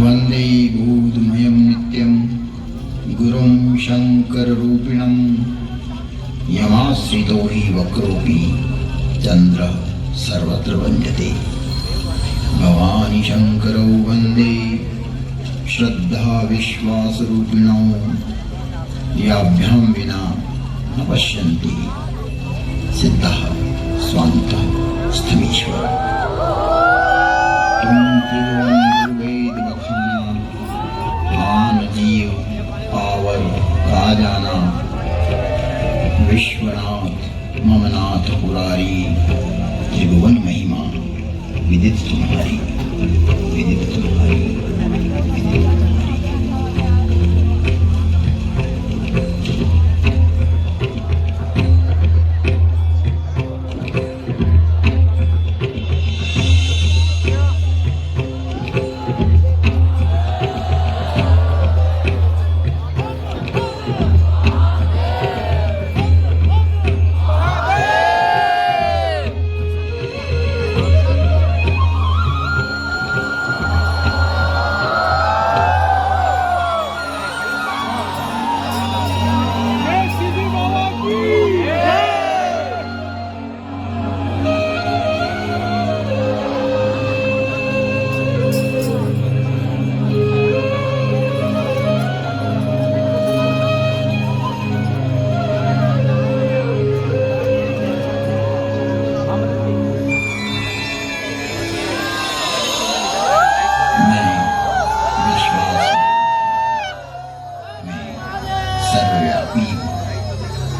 वन्दे बोधमयं नित्यं गुरुं शङ्कररूपिणं यमाश्रितो हि वक्रोऽपि चन्द्रः सर्वत्र वन्द्यते। भवानी शङ्करौ वन्दे श्रद्धा विश्वासरूपिणौ याभ्यां विना न पश्यन्ति सिद्धः स्वान्तः स्थमीश्वर। तुम त्रिभुवन वेद बखाना मान जीव पावर का जाना विश्वनाथ ममनाथ पुरारी त्रिभुवन महिमा विदित तुम्हारी विदित तुम्हारी विदित तुम्हारी।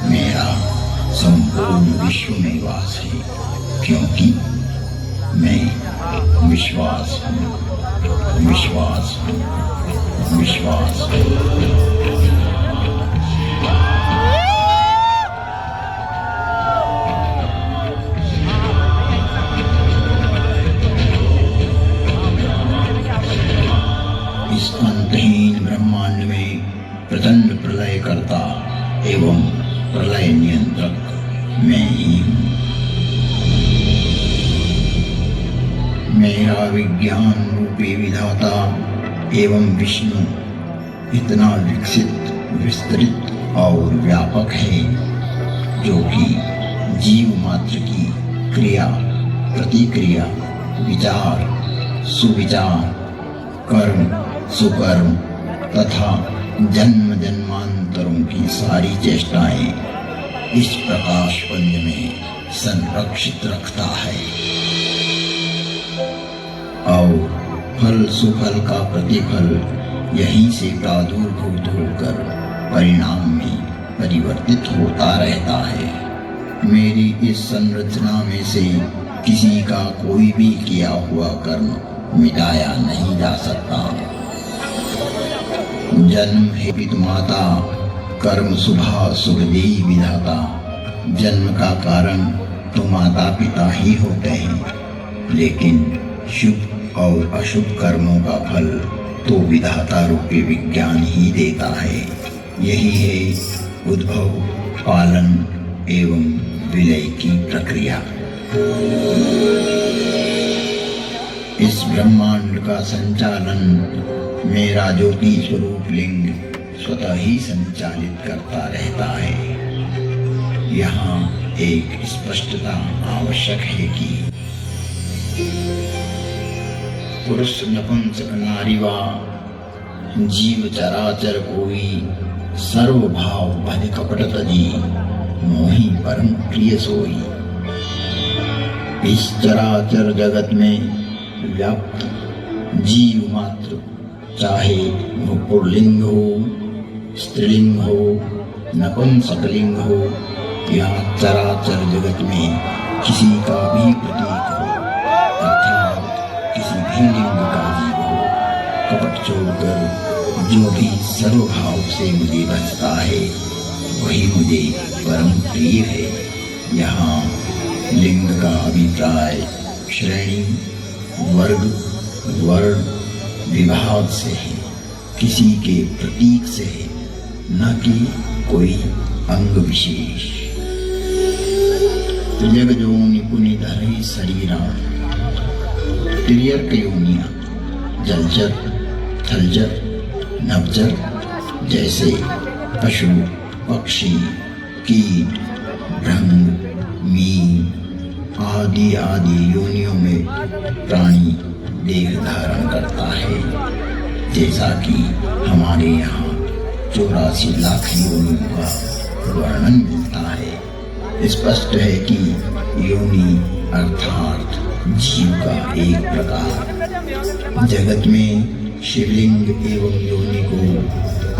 मेरा संपूर्ण विश्व में वास है, क्योंकि मैं विश्वास हूँ, विश्वास हूँ, विश्वास हूँ। इस अंतहीन ब्रह्मांड में प्रचंड प्रलय करता एवं प्रलय नियंत्रक मैं ही हूँ। मेरा विज्ञान रूपी विधाता एवं विष्णु इतना विकसित, विस्तृत और व्यापक है, जो कि जीव मात्र की क्रिया, प्रतिक्रिया, विचार, सुविचार, कर्म, सुकर्म तथा जन्म जन्मांतरों की सारी चेष्टाएं इस प्रकाश पुंज में संरक्षित रखता है और फल सुफल का प्रतिफल यहीं से प्रादुर्भूत होकर परिणाम में परिवर्तित होता रहता है। मेरी इस संरचना में से किसी का कोई भी किया हुआ कर्म मिटाया नहीं जा सकता। जन्म है पितु माता, कर्म सुभा सुखदेही विधाता। जन्म का कारण तो माता पिता ही होते हैं, लेकिन शुभ और अशुभ कर्मों का फल तो विधाता रूपी विज्ञान ही देता है। यही है उद्भव, पालन एवं विलय की प्रक्रिया। इस ब्रह्मांड का संचालन मेरा ज्योति स्वरूप लिंग स्वतः ही संचालित करता रहता है। यहाँ एक स्पष्टता आवश्यक है कि पुरुष नपुंसक नारी वा जीव चराचर कोई सर्वभाव भज कपट तजी मोहि परम प्रिय सोई। इस चराचर जगत में व्याप्त जीव मात्र, चाहे वो पुल्लिंग हो, स्त्रीलिंग हो, नपुंसकलिंग हो या चराचर जगत में किसी का भी प्रतीक हो, अर्थात किसी भी लिंग का जीव हो, कपट छोड़कर जो भी सर्वभाव से मुझे बचता है वही मुझे परम प्रिय है। यहाँ लिंग का अभिप्राय श्रेणी, वर्ग, वर्ण, विभाग से है, किसी के प्रतीक से है, न कि कोई अंग विशेष। त्रिजग जोनि पुनि धरे शरीरा, तिर्यक योनिया, जलचर, थलचर, नभचर जैसे पशु, पक्षी, कीट, भृंग, मीन आदि आदि योनियों में प्राणी देह धारण करता है। जैसा कि हमारे यहाँ 84 लाख योनियों का वर्णन मिलता है। स्पष्ट है कि योनि अर्थात जीव का एक प्रकार। जगत में शिवलिंग एवं योनि को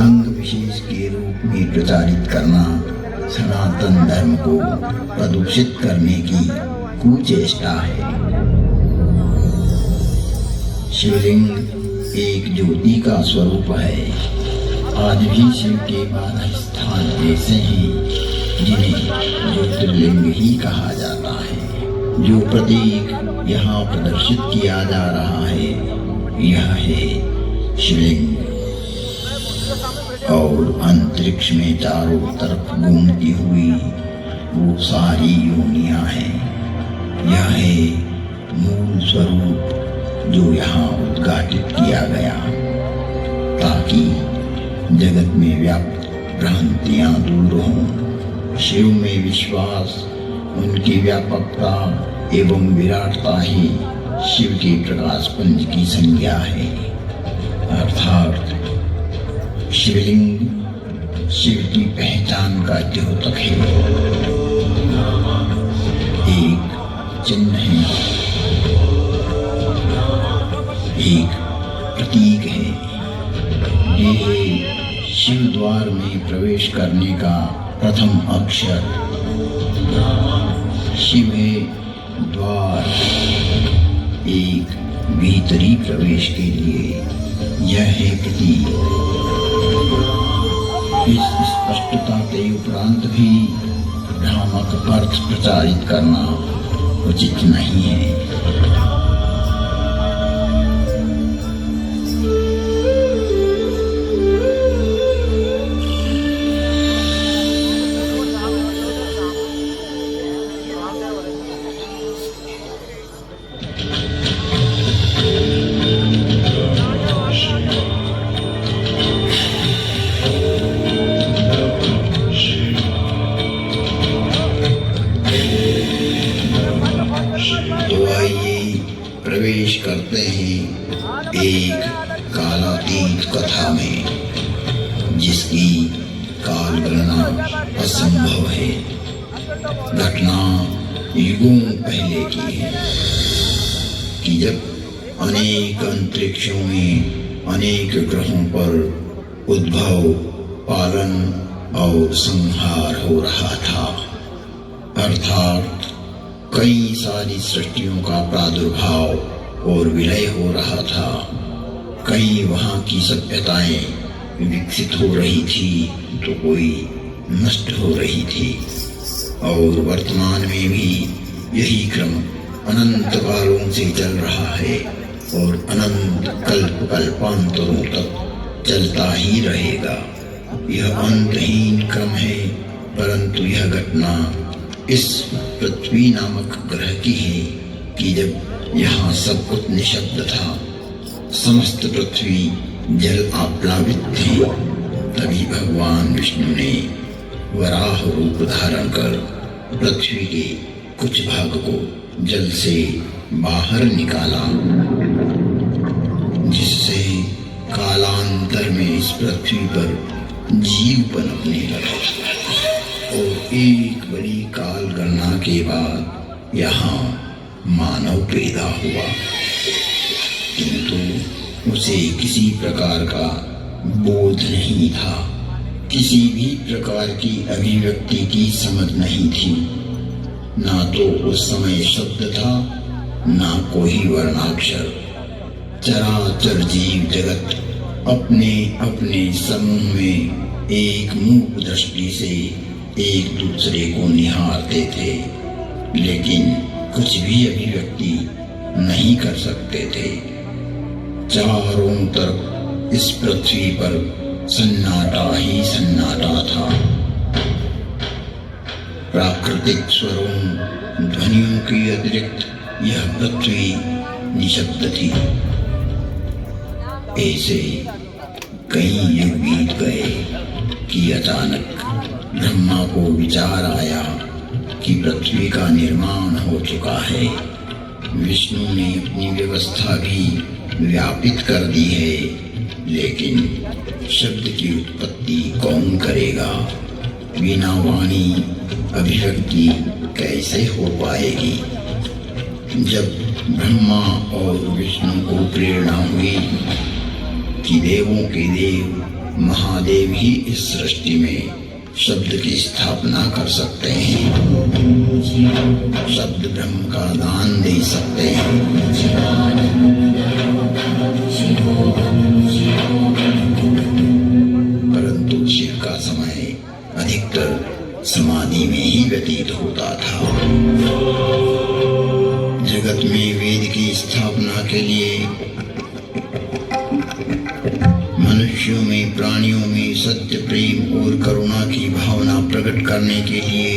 अंग विशेष के रूप में प्रचारित करना सनातन धर्म को प्रदूषित करने की कुचेष्टा है। शिवलिंग एक ज्योति का स्वरूप है। आज भी शिव के 12 स्थान ऐसे हैं जिन्हें ज्योतिर्लिंग ही कहा जाता है। जो प्रतीक यहाँ प्रदर्शित किया जा रहा है यह है शिवलिंग। और अंतरिक्ष में चारों तरफ घूमती हुई वो सारी योनियां हैं। यह है मूल स्वरूप जो यहाँ उद्घाटित किया गया ताकि जगत में व्याप्त भ्रांतियां दूर हों। शिव में विश्वास, उनकी व्यापकता एवं विराटता ही शिव के प्रकाश पुंज की संज्ञा है। अर्थात शिवलिंग शिव की पहचान का द्योतक है, एक चिन्ह है, एक प्रतीक है। ये शिव द्वार में प्रवेश करने का प्रथम अक्षर। शिव है द्वार, एक भीतरी प्रवेश के लिए यह है प्रतीक। इस स्पष्टता के उपरांत भी भ्रामक अर्थ प्रचारित करना उचित नहीं है। प्रवेश करते हैं एक कालातीत कथा में जिसकी काल गणना असंभव है। घटना युगों पहले की है कि जब अनेक अंतरिक्षों में अनेक ग्रहों पर उद्भव, पालन और संहार हो रहा था। अर्थात कई सारी सृष्टियों का प्रादुर्भाव और विलय हो रहा था। कई वहाँ की सभ्यताएं विकसित हो रही थी तो कोई नष्ट हो रही थी। और वर्तमान में भी यही क्रम अनंत कालों से चल रहा है और अनंत कल्प कल्पांतरों तक चलता ही रहेगा। यह अंतहीन क्रम है, परंतु यह घटना इस पृथ्वी नामक ग्रह की है कि जब यहाँ सब कुछ निशब्द था, समस्त पृथ्वी जल आप्लावित थी, तभी भगवान विष्णु ने वराह रूप धारण कर पृथ्वी के कुछ भाग को जल से बाहर निकाला, जिससे कालांतर में इस पृथ्वी पर जीव पनपने लगा। और एक बड़ी काल गणना के बाद यहाँ मानव पैदा हुआ, किंतु उसे किसी प्रकार का बोध नहीं था, किसी भी प्रकार की अभिव्यक्ति की समझ नहीं थी। ना तो उस समय शब्द था, ना कोई वर्णाक्षर। चराचर जीव जगत अपने अपने समूह में एक मूक दृष्टि से एक दूसरे को निहारते थे, लेकिन कुछ भी अभिव्यक्ति नहीं कर सकते थे। चारों तरफ इस पृथ्वी पर सन्नाटा ही सन्नाटा था। प्राकृतिक स्वरों, ध्वनियों के अतिरिक्त यह पृथ्वी निशब्द थी। ऐसे कई युग बीत गए कि अचानक ब्रह्मा को विचार आया कि पृथ्वी का निर्माण हो चुका है। विष्णु ने अपनी व्यवस्था भी व्यापित कर दी है, लेकिन शब्द की उत्पत्ति कौन करेगा? बिना वाणी अभिव्यक्ति कैसे हो पाएगी? जब ब्रह्मा और विष्णु को प्रेरणा हुई कि देवों के देव महादेव ही इस सृष्टि में शब्द की स्थापना कर सकते हैं, शब्द ब्रह्म का दान दे सकते हैं, परंतु शिव का समय अधिकतर समाधि में ही व्यतीत होता था। जगत में वेद की स्थापना के लिए, मनुष्यों में, प्राणियों में सत्य, प्रेम और करुणा की भावना प्रकट करने के लिए,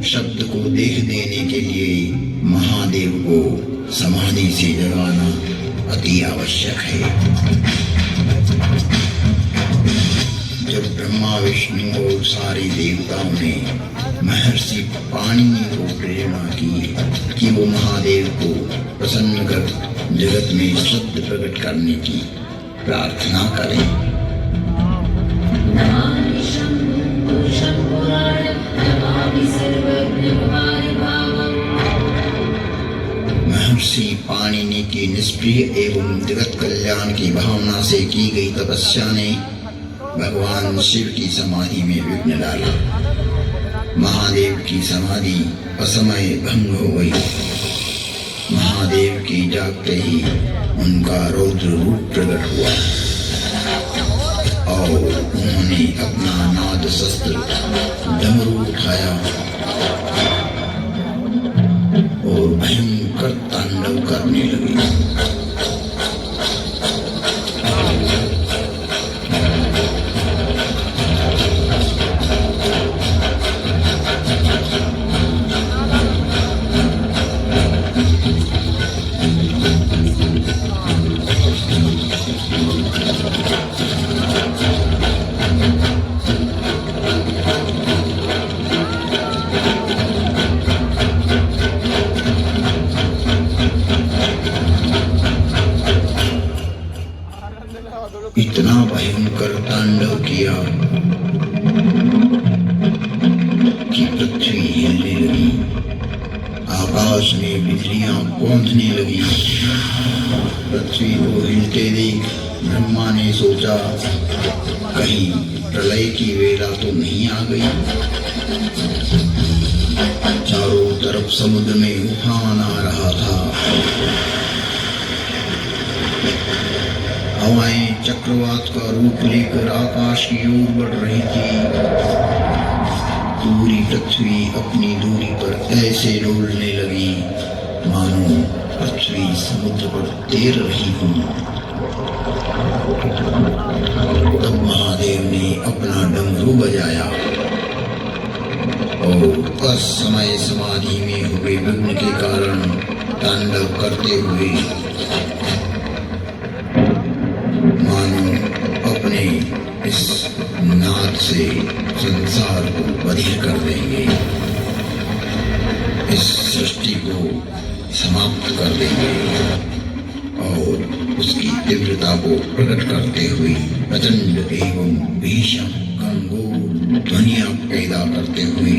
शब्द को देह देने के लिए महादेव को समाधि से जगाना अति आवश्यक है। जब ब्रह्मा, विष्णु और सारे देवताओं ने महर्षि पाणिनि को प्रेरणा की कि वो महादेव को प्रसन्न कर जगत में शब्द प्रकट करने की प्रार्थना करें, महर्षि पाणिनि की निष्प्रिय एवं जगत कल्याण की भावना से की गई तपस्या ने भगवान शिव की समाधि में विघ्न डाला। महादेव की समाधि असमय भंग हो गई। महादेव की जागते ही उनका रौद्र रूप प्रकट हुआ और उन्होंने अपना नाद शस्त्र डमरू उठाया और भयंकर तांडव करने लगे। इतना भयंकर तांडव किया कि पृथ्वी हिलने लगी, आकाश में बिजलियां कौंधने लगी। पृथ्वी को हिलते देख ब्रह्मा ने सोचा कहीं प्रलय की वेला तो नहीं आ गई। चारों तरफ समुद्र में उफान आ रहा था, हवाएं चक्रवात का रूप लेकर आकाश की ओर बढ़ रही थी। पूरी पृथ्वी अपनी दूरी पर ऐसे डोलने लगी मानो पृथ्वी समुद्र पर तैर रही हो। तब महादेव ने अपना डमरू बजाया और असमय समाधि में हुए विघ्न के कारण तांडव करते हुए मानो अपने इस नाद से संसार को बधिर कर देंगे, इस सृष्टि को समाप्त कर देंगे और उसकी तीव्रता को प्रकट करते हुए प्रचंड एवं भीषण गंभीर ध्वनियां पैदा करते हुए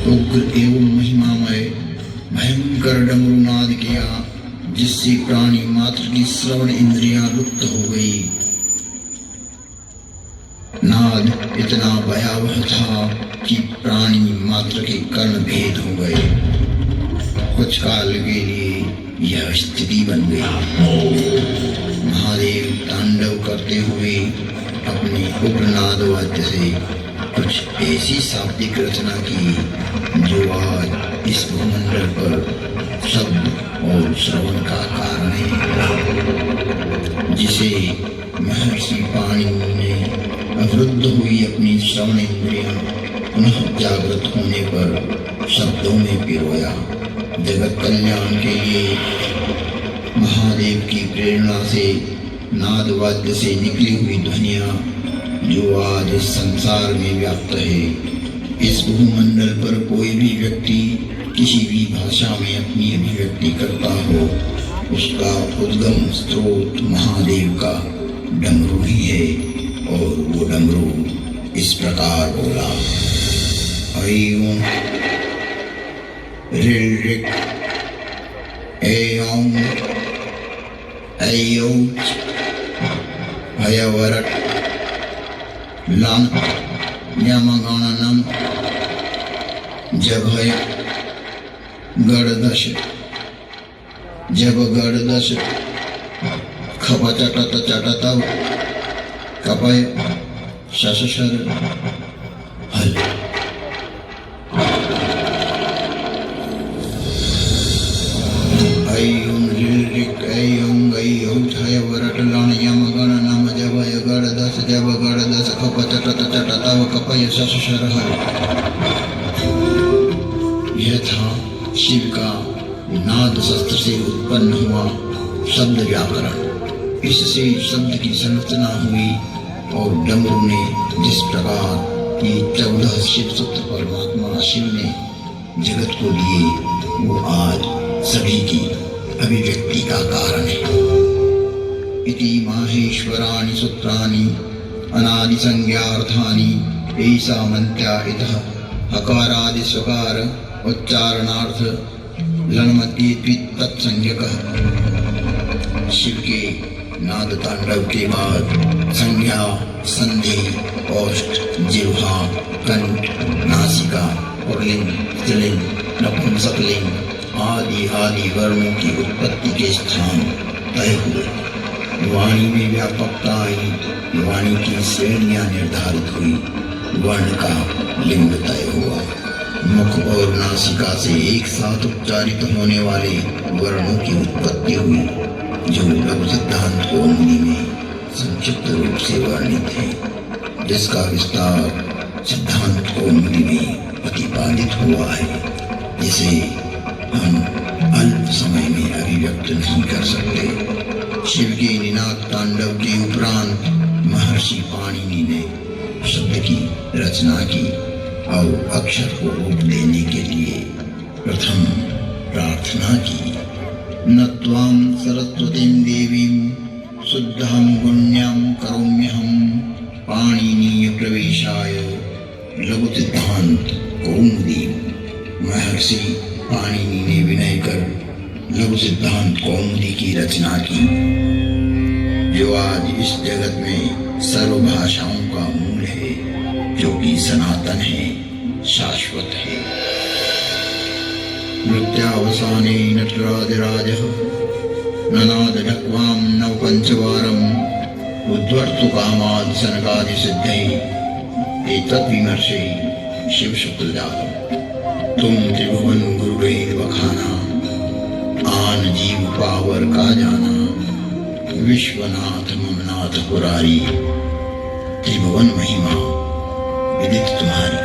उग्र एवं महिमामय भयंकर डमरूनाद किया, जिससे प्राणी मात्र की श्रवण इंद्रियां लुप्त हो गई। नाद इतना भयावह था कि प्राणी मात्र के कर्ण भेद हो गए। कुछ काल के लिए यह स्थिति बन गई। महादेव तांडव करते हुए अपने उग्र नाद वाद्य से कुछ ऐसी शाब्दिक रचना की जो आज इस भूमंडल पर शब्द और श्रवण का कारण है, जिसे महर्षि पाणिनि ने अवरुद्ध हुई अपनी श्रवण इंद्रियां पुनः जागृत होने पर शब्दों में पिरोया। जगत कल्याण के लिए महादेव की प्रेरणा से नाद वाद्य से निकली हुई ध्वनियाँ जो आज इस संसार में व्याप्त है। इस भूमंडल पर कोई भी व्यक्ति किसी भी भाषा में अपनी अभिव्यक्ति करता हो, उसका उद्गम स्रोत महादेव का डमरू ही है। और वो डमरू इस प्रकार बोला, ऐं ऋ ऋ ऐं ऐऔच हयवरट लम यमगणनम जभय गणदश जब गणदश खपचटत चटतव कपय शशशर हल। ऐं ऋ ऐं ऐऔच हयवरट लम यमगणनम जभय गणदश जब गणदश खपचटत चटतव कपय शशशर हल। यह था शिव का नाद शस्त्र से उत्पन्न हुआ शब्द व्याकरण। इससे शब्द की संरचना हुई और डमरू ने जिस प्रकार की 14 शिव सूत्र परमात्मा शिव ने जगत को दिए, वो आज सभी की अभिव्यक्ति का कारण है। इति माहेश्वराणि सूत्राणि अनादि संज्ञार्थानि ऐसा मंत्या इतः हकारादि स्वकार उच्चारणार्थ लणमति तत्संज्ञकः। शिव के नाद तांडव के बाद संज्ञा, संधि, ओष्ठ, जिह्वा, कंठ, नासिका, पुल्लिंग, स्त्रीलिंग, नपुंसकलिंग आदि आदि वर्णों की उत्पत्ति के स्थान तय हुए। वाणी में व्यापकता आई, वाणी की श्रेणियां निर्धारित हुई, वर्ण का लिंग तय हुआ। मुख और नासिका से एक साथ उच्चारित होने वाले वर्णों की उत्पत्ति हुई, जो लघु सिद्धांत कौमुदी में संक्षिप्त रूप से वर्णित है, जिसका विस्तार सिद्धांत कौमुदी में प्रतिपादित हुआ है, जिसे हम अल्प समय में अभिव्यक्त नहीं कर सकते। शिव के निनाद तांडव के उपरांत महर्षि पाणिनि ने शब्द की रचना की और अक्षर को रूप देने के लिए प्रथम प्रार्थना की। नत्वां सरस्वतीं देवीं शुद्धां गुण्यां करोम्यहं पाणिनीय प्रवेशाय लघु सिद्धांत कौमुदी। महर्षि पाणिनि ने विनय कर लघु सिद्धांत कौमुदी की रचना की, जो आज इस जगत में सर्व भाषाओं का मूल है, जो कि सनातन है, शाश्वत है। नृत्यावसाने नटराजराजः ननाद ढक्वां नव पंचवारम् उद्वर्तु कामाद् सनकादिसिद्धैः एतद्विमर्शे शिवशुक्लजातम्। तुम त्रिभुवन गुरुदेव बखाना, आन जीव पावर का जाना, विश्वनाथ ममनाथ पुरारी, त्रिभुवन महिमा विदित तुम्हारी।